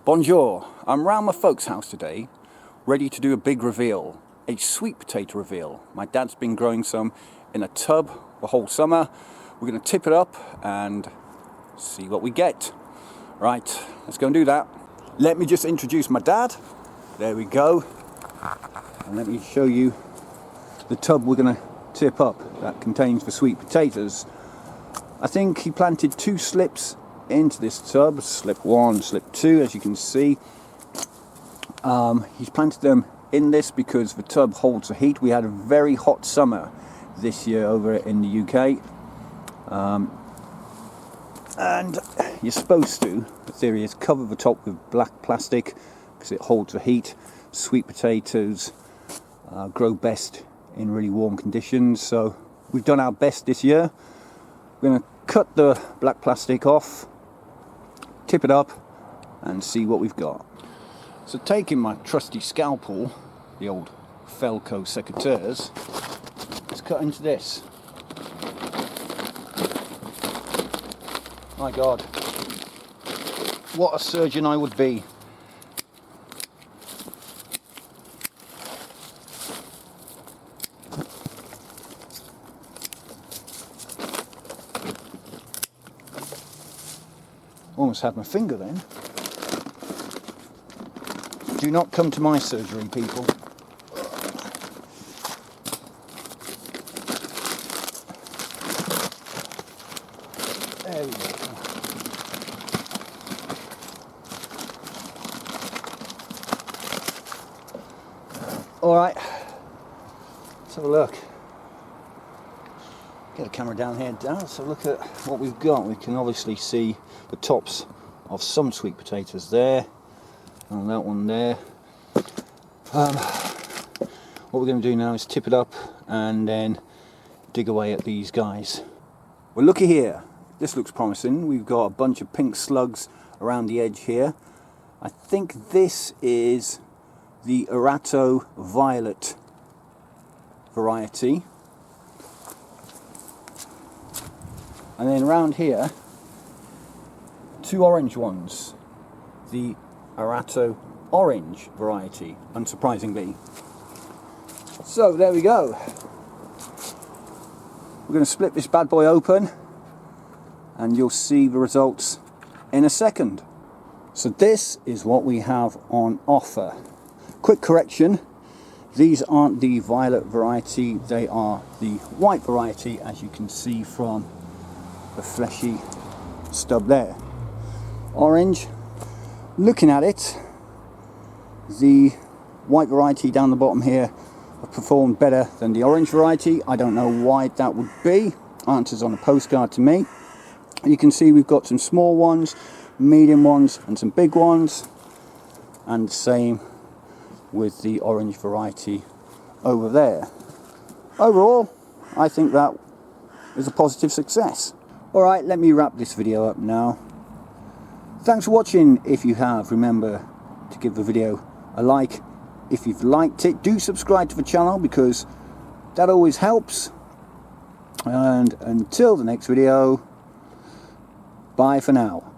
Bonjour, I'm round my folks' house today, ready to do a big reveal, a sweet potato reveal. My dad's been growing some in a tub the whole summer. We're going to tip it up and see what we get. Right, let's go and do that. Let me just introduce my dad. There we go. And let me show you the tub we're going to tip up that contains the sweet potatoes. I think he planted 2 slips into this tub, slip 1, slip 2, as you can see. He's planted them in this because the tub holds the heat. We had a very hot summer this year over in the UK, and you're supposed to, the theory is, cover the top with black plastic because it holds the heat. Sweet potatoes grow best in really warm conditions, so we've done our best this year. We're going to cut the black plastic off, tip it up and see what we've got. So taking my trusty scalpel, the old Felco secateurs, let's cut into this. My God, what a surgeon I would be. Almost had my finger then. Do not come to my surgery, people. There we go. Alright, let's have a look. Get the camera down here, Dan. Let's have a look at what we've got. We can obviously see the tops of some sweet potatoes there, and that one there. What we're going to do now is tip it up and then dig away at these guys. Well, looky here. This looks promising. We've got a bunch of pink slugs around the edge here. I think this is the Erato Violet variety. And then around here, 2 orange ones, the Erato Orange variety, unsurprisingly. So there we go. We're going to split this bad boy open and you'll see the results in a second. So this is what we have on offer. Quick correction, these aren't the violet variety, they are the white variety, as you can see from the fleshy stub there. Orange, looking at it, the white variety down the bottom here have performed better than the orange variety. I don't know why that would be. Answers on a postcard to me. You can see we've got some small ones, medium ones and some big ones, and the same with the orange variety over there. Overall, I think that is a positive success. Alright, let me wrap this video up now. Thanks for watching. If you have, remember to give the video a like. If you've liked it, do subscribe to the channel because that always helps. And until the next video, bye for now.